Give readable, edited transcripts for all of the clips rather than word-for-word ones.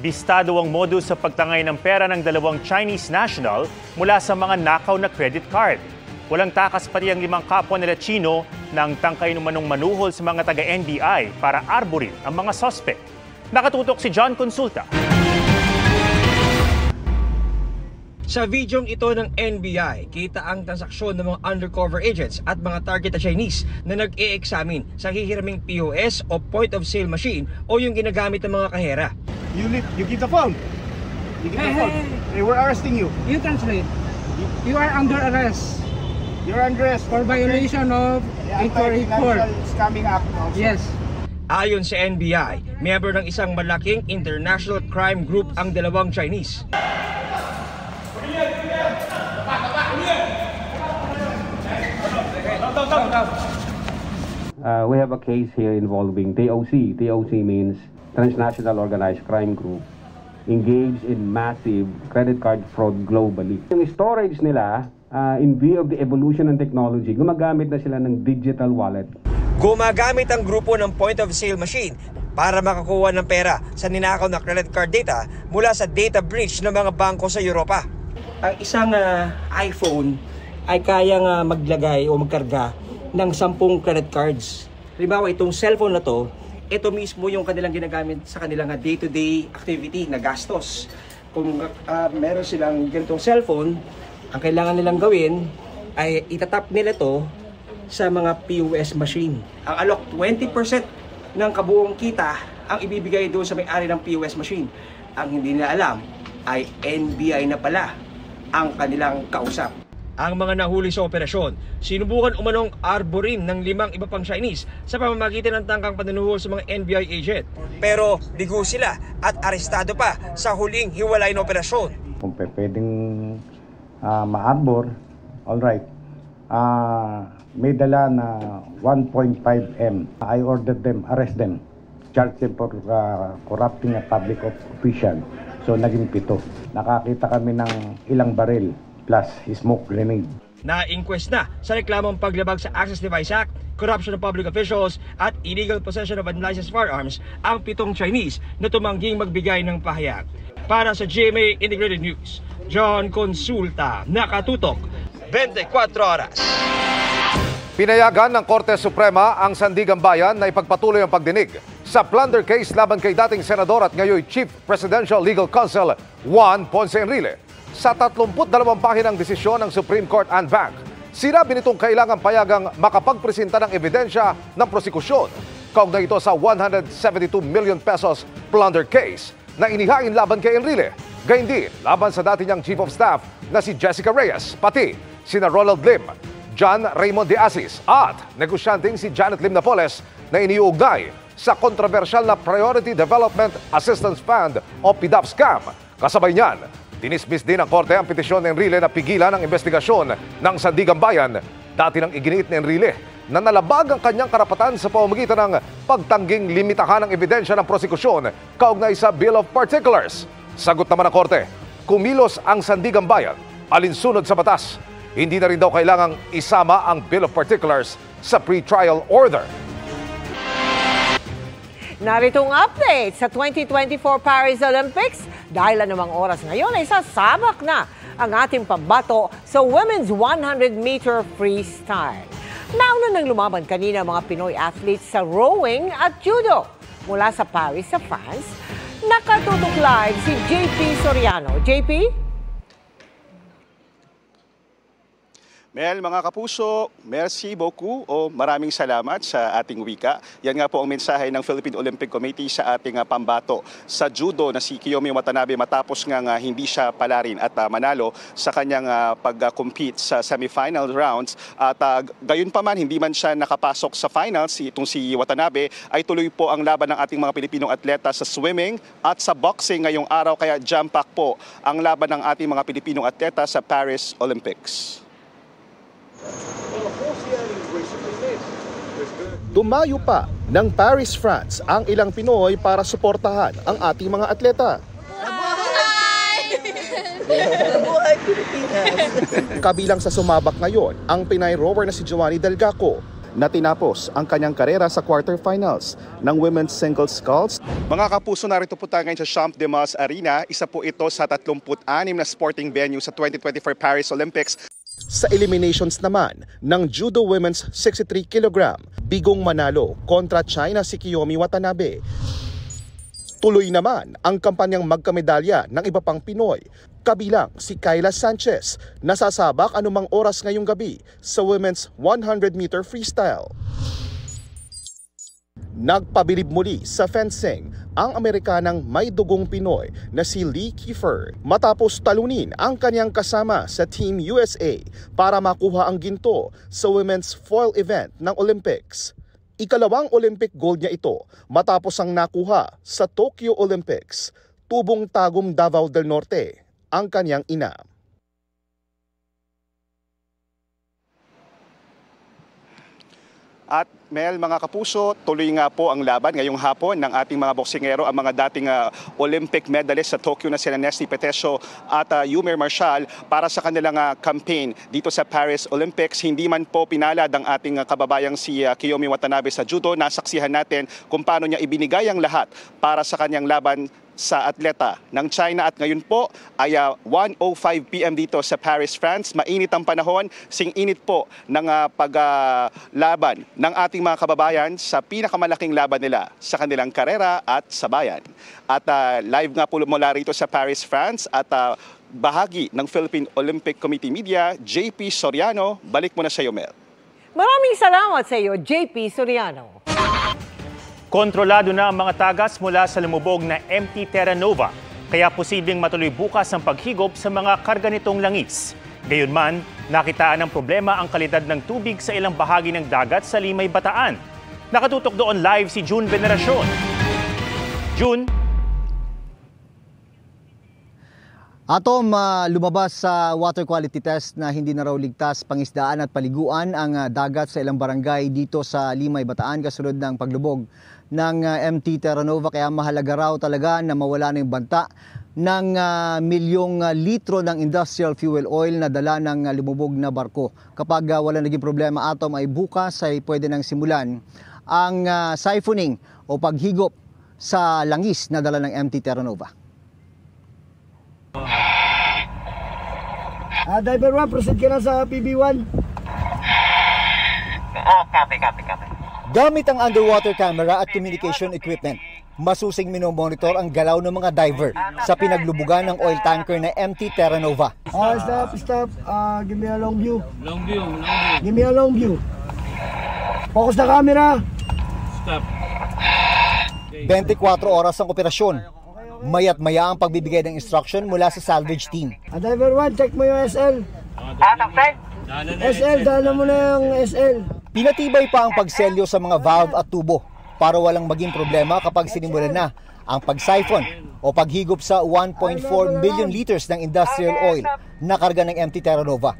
Bistado ang modus sa pagtangay ng pera ng dalawang Chinese national mula sa mga nakaw na credit card. Walang takas pati ang 5 kapwa nila Chino nang tangkay numanong manuhol sa mga taga-NBI para arborin ang mga suspect. Nakatutok si John Consulta. Sa videong ito ng NBI, kita ang transaksyon ng mga undercover agents at mga target na Chinese na nag-e-examine sa hihiraming POS o point of sale machine o yung ginagamit ng mga kahera. You give the phone. You give the phone. Hey, we're arresting you. You translate. You are under arrest. You're under arrest For violation of Inquiry Court. Scamming Act also. Yes. Ayon sa NBI, member ng isang malaking international crime group ang dalawang Chinese. We have a case here involving TOC. TOC means Transnational Organized Crime Group engaged in massive credit card fraud globally. Yung storage nila, in view of the evolution ng technology, gumagamit na sila ng digital wallet. Gumagamit ang grupo ng point of sale machine para makakuha ng pera sa ninakaw na credit card data mula sa data breach ng mga bangko sa Europa. Ang isang iPhone ay kayang maglagay o magkarga ng 10 credit cards. Halimbawa, itong cellphone na to, ito mismo yung kanilang ginagamit sa kanilang day-to-day activity na gastos. Kung meron silang ganitong cellphone, ang kailangan nilang gawin ay itatap nila to sa mga POS machine. Ang alok, 20% ng kabuong kita ang ibibigay doon sa may-ari ng POS machine. Ang hindi nila alam ay NBI na pala ang kanilang kausap. Ang mga nahuli sa operasyon, sinubukan umanong arborin ng 5 iba pang Chinese sa pamamagitan ng tangkang panunuhol sa mga NBI agent. Pero bigo sila at arestado pa sa huling hiwalay na operasyon. Kung pwedeng ma-arbor, alright. May dala na 1.5 M. I ordered them, arrest them, charge them for corrupting a public official. So naging 7. Nakakita kami ng ilang baril plus smoke grenade. Na-inquest na sa reklamong paglabag sa Access Device Act, corruption of public officials at illegal possession of unlicensed firearms ang 7 Chinese na tumangging magbigay ng pahayag. Para sa GMA Integrated News, John Consulta, nakatutok 24 oras. Pinayagan ng Korte Suprema ang Sandigan Bayan na ipagpatuloy ang pagdinig sa plunder case laban kay dating senador at ngayon Chief Presidential Legal Counsel Juan Ponce Enrile. Sa 32 pahinang desisyon ng Supreme Court en banc, sinabi nitong kailangan payagang makapagpresenta ng ebidensya ng prosekusyon kaugnay ito sa 172 million pesos plunder case na inihain laban kay Enrile. Gayun din laban sa dati niyang Chief of Staff na si Jessica Reyes, pati sina Ronald Lim, John Raymond de Asis at negosyanteng si Janet Lim Napoles na iniuugnay sa kontrobersyal na Priority Development Assistance Fund o PDAP scam. Kasabay niyan, dinismiss din ng Korte ang petisyon ng Enrile na pigilan ang investigasyon ng Sandigan Bayan. Dati nang iginiit ni Enrile na nalabag ang kanyang karapatan sa pamamagitan ng pagtangging limitahan ng ebidensya ng prosekusyon kaugnay sa Bill of Particulars. Sagot naman ng Korte, kumilos ang Sandigan Bayan alinsunod sa batas. Hindi na rin daw kailangang isama ang Bill of Particulars sa pre-trial order. Naritong update sa 2024 Paris Olympics. Dahil anumang oras ngayon ay sasabak na ang ating pambato sa Women's 100-meter freestyle. Nauna nang lumaban kanina mga Pinoy athletes sa rowing at judo. Mula sa Paris sa France, nakatutok live si JP Soriano. JP? Mel, mga kapuso, merci beaucoup o maraming salamat sa ating wika. Yan nga po ang mensahe ng Philippine Olympic Committee sa ating pambato sa judo na si Kiyomi Watanabe matapos nga hindi siya palarin at manalo sa kanyang pag-compete sa semifinal rounds. At gayon pa man, hindi man siya nakapasok sa finals, itong si Watanabe ay tuloy po ang laban ng ating mga Pilipinong atleta sa swimming at sa boxing ngayong araw. Kaya jam-pack po ang laban ng ating mga Pilipinong atleta sa Paris Olympics. Dumayo pa ng Paris, France ang ilang Pinoy para suportahan ang ating mga atleta. Kabilang sa sumabak ngayon ang Pinay rower na si Giovanni Delgaco na tinapos ang kanyang karera sa quarterfinals ng women's singles sculls. Mga kapuso, narito po tayo ngayon sa Champ de Mars Arena. Isa po ito sa 36 na sporting venue sa 2024 Paris Olympics. Sa eliminations naman ng Judo Women's 63 kg, bigong manalo kontra China si Kiyomi Watanabe. Tuloy naman ang kampanyang magkamedalya ng iba pang Pinoy, kabilang si Kayla Sanchez, na sasabak anumang oras ngayong gabi sa women's 100-meter freestyle. Nagpabilib muli sa fencing ang Amerikanang may dugong Pinoy na si Lee Kiefer matapos talunin ang kanyang kasama sa Team USA para makuha ang ginto sa women's foil event ng Olympics. Ikalawang Olympic gold niya ito matapos ang nakuha sa Tokyo Olympics. Tubong Tagum, Davao del Norte ang kanyang ina. At Mel, mga kapuso, tuloy nga po ang laban ngayong hapon ng ating mga boksingero, ang mga dating Olympic medalist sa Tokyo na sina Nesty Petesio at Yumer Marshall para sa kanilang campaign dito sa Paris Olympics. Hindi man po pinalad ang ating kababayang si Kiyomi Watanabe sa judo. Nasaksihan natin kung paano niya ibinigay ang lahat para sa kanyang laban sa atleta ng China. At ngayon po ay 1:05 PM dito sa Paris, France. Mainit ang panahon, sing-init po ng paglaban ng ating mga kababayan sa pinakamalaking laban nila sa kanilang karera at sa bayan. At live nga po mula rito sa Paris, France at bahagi ng Philippine Olympic Committee Media, JP Soriano. Balik mo na sa iyo, Mel. Maraming salamat sa iyo, JP Soriano. Kontrolado na ang mga tagas mula sa lumubog na MT Terra Nova, kaya posibleng matuloy bukas ang paghigop sa mga karga nitong langis. Gayunman, nakitaan ng problema ang kalidad ng tubig sa ilang bahagi ng dagat sa Limay, Bataan. Nakatutok doon live si June Veneracion. June? Atom, lumabas sa water quality test na hindi na raw ligtas pangisdaan at paliguan ang dagat sa ilang barangay dito sa Limay, Bataan kasunod ng paglubog ng MT Terra Nova, kaya mahalaga raw talaga na mawala na yung banta ng milyong litro ng industrial fuel oil na dala ng lumubog na barko. Kapag wala naging problema, Atom, ay bukas ay pwede nang simulan ang siphoning o paghigop sa langis na dala ng MT Terra Nova. Diver 1, proceed ka na sa PB1. Copy. Gamit ang underwater camera at communication equipment, masusing minomonitor ang galaw ng mga diver sa pinaglubugan ng oil tanker na MT Terra Nova. Stop. Give me a long view. Give me a long view. Focus na camera. Stop. 24 oras ang operasyon. Maya't maya ang pagbibigay ng instruction mula sa salvage team. Diver 1, check mo yung SL. SL, dala mo na yung SL. Pinatibay pa ang pagselyo sa mga valve at tubo para walang maging problema kapag sinimulan na ang pag-siphon o paghigop sa 1.4 million liters ng industrial oil na karga ng MT Terra Nova.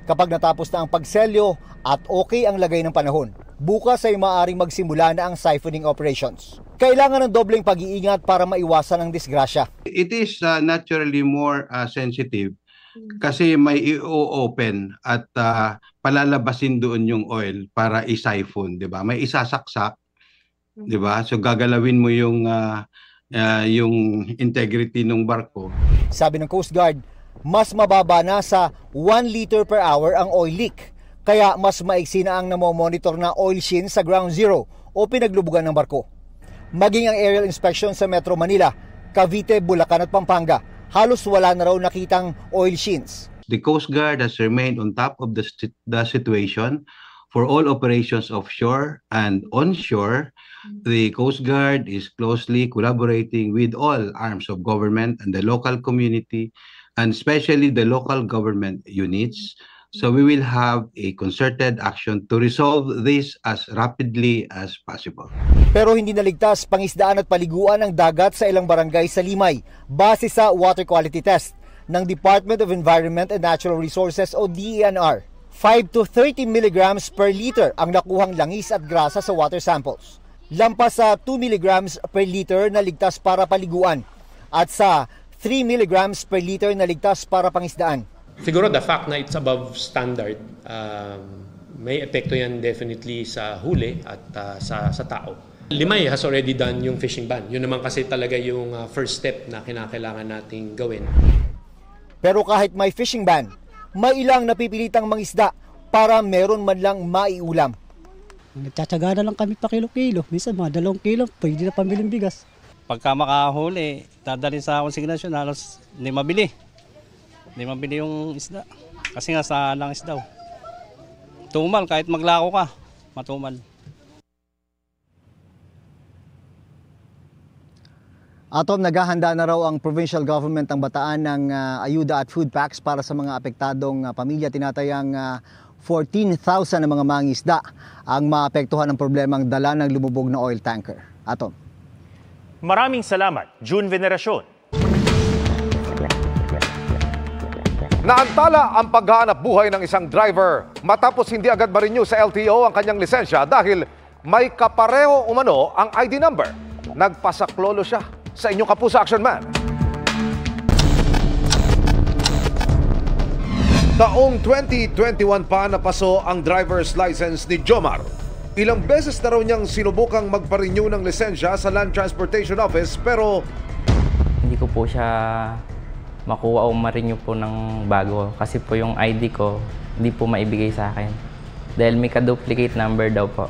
Kapag natapos na ang pagselyo at okay ang lagay ng panahon, bukas ay maaaring magsimula na ang siphoning operations. Kailangan ng dobleng pag-iingat para maiwasan ang disgrasya. It is naturally more sensitive kasi may i-open at palalabasin doon yung oil para i-siphon, 'di ba? May isasaksak, 'di ba? So gagalawin mo yung integrity ng barko. Sabi ng Coast Guard, mas mababa na sa 1 liter per hour ang oil leak. Kaya mas maiksi na ang namomonitor na oil sheen sa ground zero o pinaglubugan ng barko. Maging ang aerial inspection sa Metro Manila, Cavite, Bulacan at Pampanga, halos wala na raw nakitang oil sheens. The Coast Guard has remained on top of the situation for all operations offshore and onshore. The Coast Guard is closely collaborating with all arms of government and the local community, and especially the local government units. So we will have a concerted action to resolve this as rapidly as possible. Pero hindi naligtas pangisdaan at paliguan ng dagat sa ilang barangay sa Limay base sa water quality test ng Department of Environment and Natural Resources o DENR. 5 to 30 milligrams per liter ang nakuhang langis at grasa sa water samples. Lampas sa 2 milligrams per liter na ligtas para paliguan at sa 3 milligrams per liter na ligtas para pangisdaan. Siguro the fact na it's above standard, May epekto yan definitely sa huli at sa tao. Limay has already done yung fishing ban. Yun naman kasi talaga yung first step na kinakailangan nating gawin. Pero kahit may fishing ban, may ilang napipilitang mangisda para meron man lang maiulam. Nagtsatsaga na lang kami pa kilo-kilo. Minsan mga 2 kilo, pwede na pambiling bigas. Pagka makahuli, dadalhin sa konsignasyon, halos hindi mabili. Hindi mabili yung isda. Kasi nga sa langis daw. Tumal, kahit maglako ka, matumal. Atom, naghahanda na raw ang provincial government ng Bataan ng ayuda at food packs para sa mga apektadong pamilya. Tinatayang 14,000 na mga mangisda ang maapektuhan ng problemang dala ng lumubog na oil tanker. Atom. Maraming salamat, June Veneracion. Naantala ang paghahanap buhay ng isang driver matapos hindi agad ma-renew sa LTO ang kanyang lisensya dahil may kapareho umano ang ID number. Nagpasaklolo siya sa inyong Kapuso Action Man. Taong 2021 pa napaso ang driver's license ni Jomar. Ilang beses na raw niyang sinubukang magpa-renew ng lisensya sa Land Transportation Office pero hindi ko po siya makuha o ma-renew po ng bago kasi po yung ID ko hindi po maibigay sa akin dahil may ka-duplicate number daw po.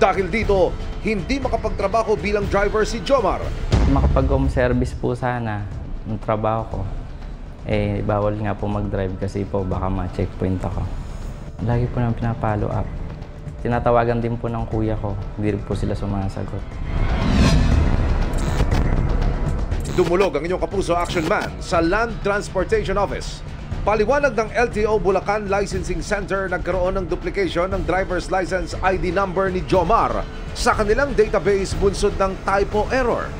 Dahil dito, hindi makapagtrabaho bilang driver si Jomar. Makapag-home service po sana ng trabaho ko. Eh, bawal nga po mag-drive kasi po baka ma-checkpoint ako. Lagi po nang pinapalo up. Tinatawagan din po ng kuya ko. Hindi rin po sila sumasagot. Dumulog ang inyong Kapuso Action Man sa Land Transportation Office. Paliwanag ng LTO Bulacan Licensing Center, nagkaroon ng duplication ng driver's license ID number ni Jomar sa kanilang database bunsod ng typo error.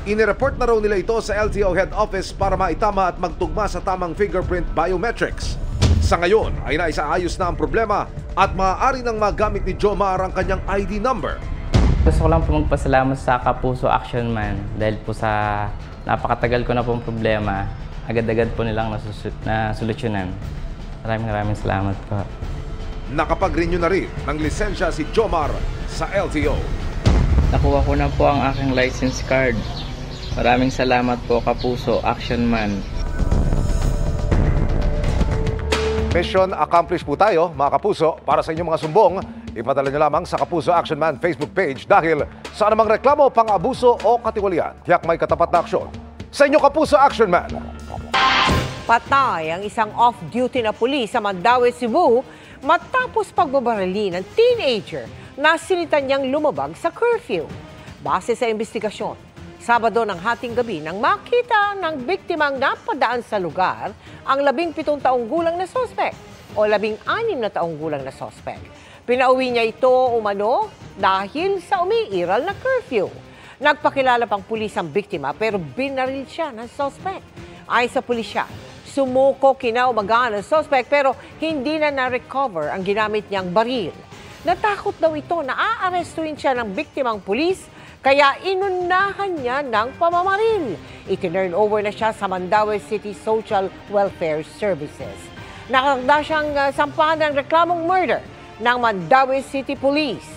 Inireport na raw nila ito sa LTO Head Office para maitama at magtugma sa tamang fingerprint biometrics. Sa ngayon ay naisaayos na ang problema at maaari nang magamit ni Jomar ang kanyang ID number. Gusto ko lang po magpasalamat sa Kapuso Action Man dahil po sa napakatagal ko na pong problema, agad-agad po nilang nasolusyonan. Maraming salamat po. Nakapag-renew na rin ng lisensya si Jomar sa LTO. Nakuha ko na po ang aking license card. Maraming salamat po, Kapuso Action Man. Mission accomplished po tayo, mga Kapuso. Para sa inyong mga sumbong, ipadala nyo lamang sa Kapuso Action Man Facebook page dahil sa anumang reklamo, pang-abuso o katiwalian, tiyak may katapat na aksyon sa inyong Kapuso Action Man. Patay ang isang off-duty na pulis sa Mandaue, Cebu matapos pagbabarili ng teenager na sinitan niyang lumabag sa curfew. Base sa investigasyon, Sabado ng hating gabi nang makita ng biktimang napadaan sa lugar ang 17 taong gulang na sospek o 16 na taong gulang na sospek. Pinauwi niya ito umano dahil sa umiiral na curfew. Nagpakilala pang pulis ang biktima pero binaril siya ng sospek. Ayon sa pulisya, sumuko kinaumagahan ng sospek pero hindi na na-recover ang ginamit niyang baril. Natakot daw ito na aarestuin siya ng biktimang pulis kaya inunahan niya ng pamamaril. Itinurn over na siya sa Mandaue City Social Welfare Services. Nakakagda siyang sampahan ng reklamong murder ng Mandaue City Police.